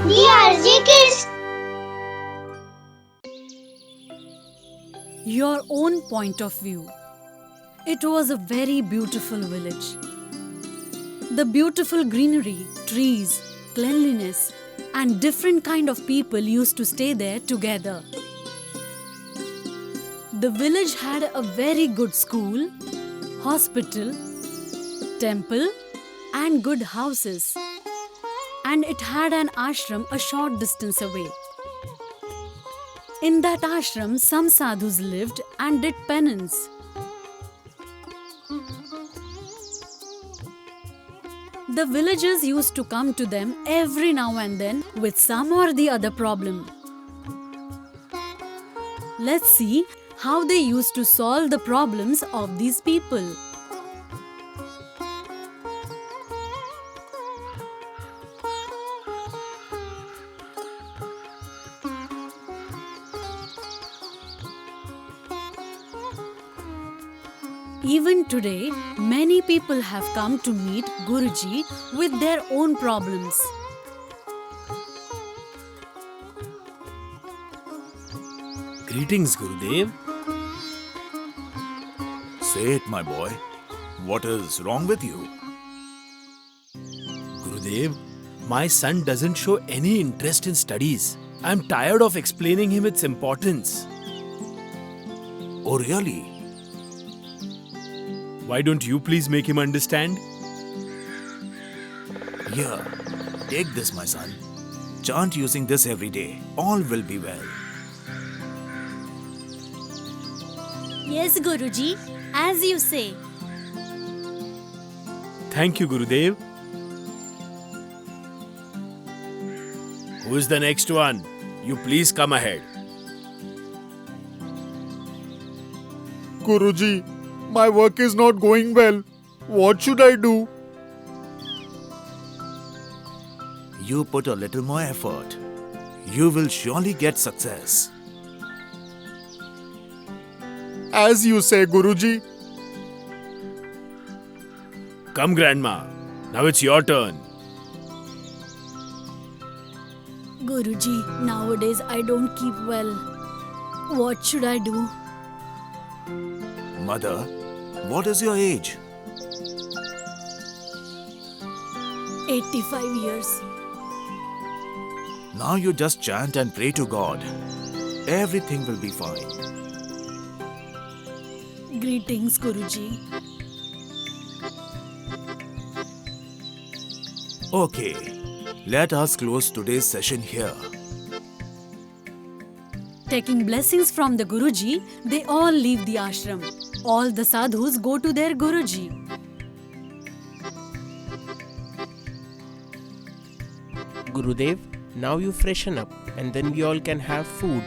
DRG Kids. Your own point of view. It was a very beautiful village. The beautiful greenery, trees, cleanliness, and different kind of people used to stay there together. The village had a very good school, hospital, temple, and good houses. And it had an ashram a short distance away. In that ashram, some sadhus lived and did penance. The villagers used to come to them every now and then with some or the other problem. Let's see how they used to solve the problems of these people. Even today, many people have come to meet Guruji with their own problems. Greetings, Gurudev. Say it, my boy. What is wrong with you? Gurudev, my son doesn't show any interest in studies. I'm tired of explaining him its importance. Oh, really? Why don't you please make him understand? Here, take this, my son. Chant using this every day. All will be well. Yes, Guruji, as you say. Thank you, Gurudev. Who is the next one? You please come ahead. Guruji, my work is not going well. What should I do? You put a little more effort. You will surely get success. As you say, Guruji. Come, Grandma. Now it's your turn. Guruji, nowadays I don't keep well. What should I do? Mother, what is your age? 85 years. Now you just chant and pray to God. Everything will be fine. Greetings, Guruji. Okay, let us close today's session here. Taking blessings from the Guruji, they all leave the ashram. All the sadhus go to their Guruji. Gurudev, now you freshen up and then we all can have food.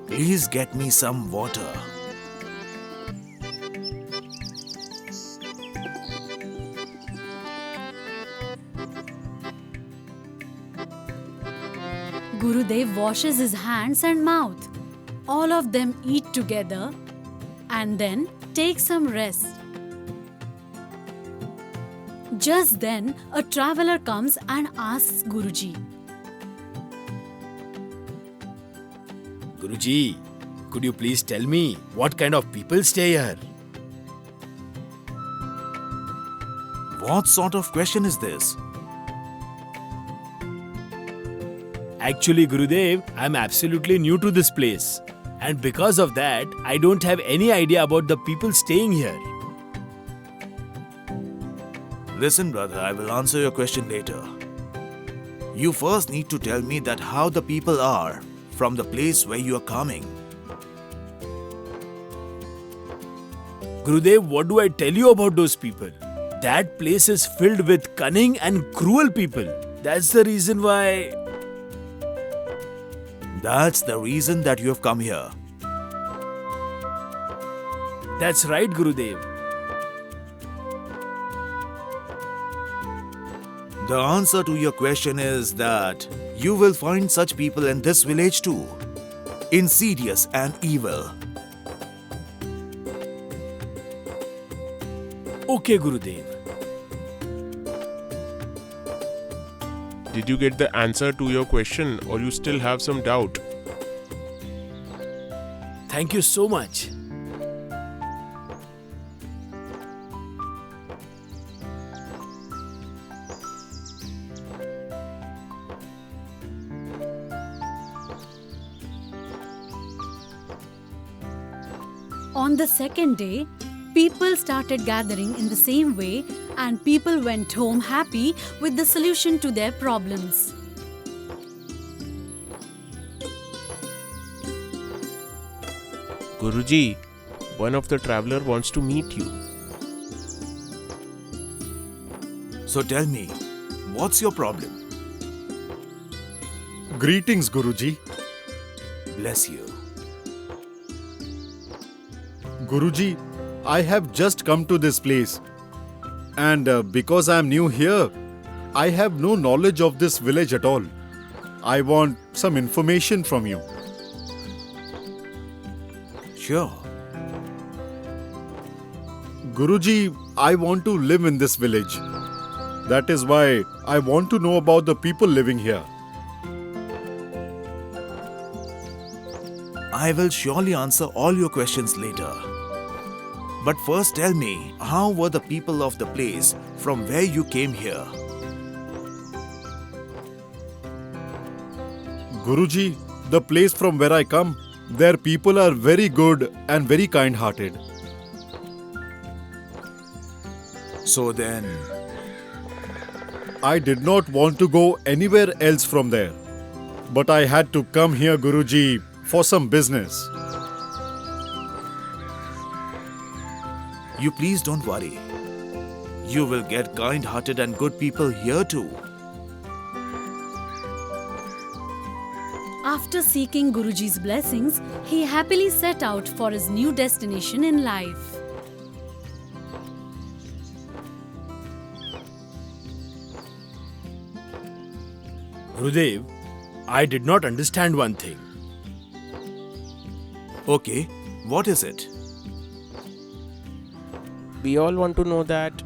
Please get me some water. Gurudev washes his hands and mouth. All of them eat together and then take some rest. Just then, a traveler comes and asks Guruji, Guruji, could you please tell me what kind of people stay here? What sort of question is this? Actually, Gurudev, I'm absolutely new to this place. And because of that, I don't have any idea about the people staying here. Listen, brother, I will answer your question later. You first need to tell me that how the people are from the place where you are coming. Gurudev, what do I tell you about those people? That place is filled with cunning and cruel people. That's the reason why... That's the reason that you have come here. That's right, Gurudev. The answer to your question is that you will find such people in this village too. Insidious and evil. Okay, Gurudev. Did you get the answer to your question or you still have some doubt? Thank you so much. On the second day, people started gathering in the same way and people went home happy with the solution to their problems. Guruji, one of the traveler wants to meet you. So tell me, what's your problem? Greetings, Guruji. Bless you. Guruji, I have just come to this place. And because I am new here, I have no knowledge of this village at all. I want some information from you. Sure. Guruji, I want to live in this village. That is why I want to know about the people living here. I will surely answer all your questions later. But first tell me, how were the people of the place from where you came here? Guruji, the place from where I come, their people are very good and very kind-hearted. So then, I did not want to go anywhere else from there. But I had to come here, Guruji, for some business. you please don't worry. You will get kind-hearted and good people here too. After seeking Guruji's blessings, he happily set out for his new destination in life. Gurudev, I did not understand one thing. Okay, what is it? We all want to know that.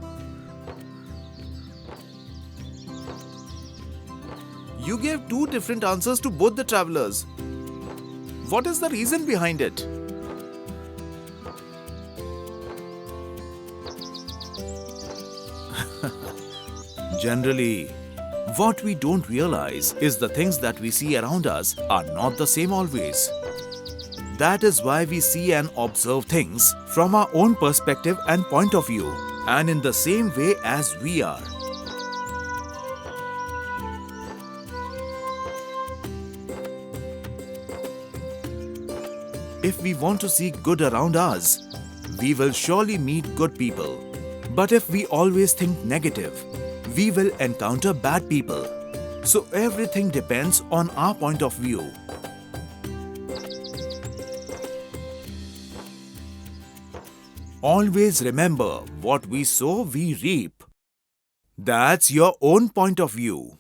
You gave two different answers to both the travelers. What is the reason behind it? Generally, what we don't realize is the things that we see around us are not the same always. That is why we see and observe things from our own perspective and point of view, and in the same way as we are. If we want to see good around us, we will surely meet good people. But if we always think negative, we will encounter bad people. So everything depends on our point of view. Always remember, what we sow, we reap. That's your own point of view.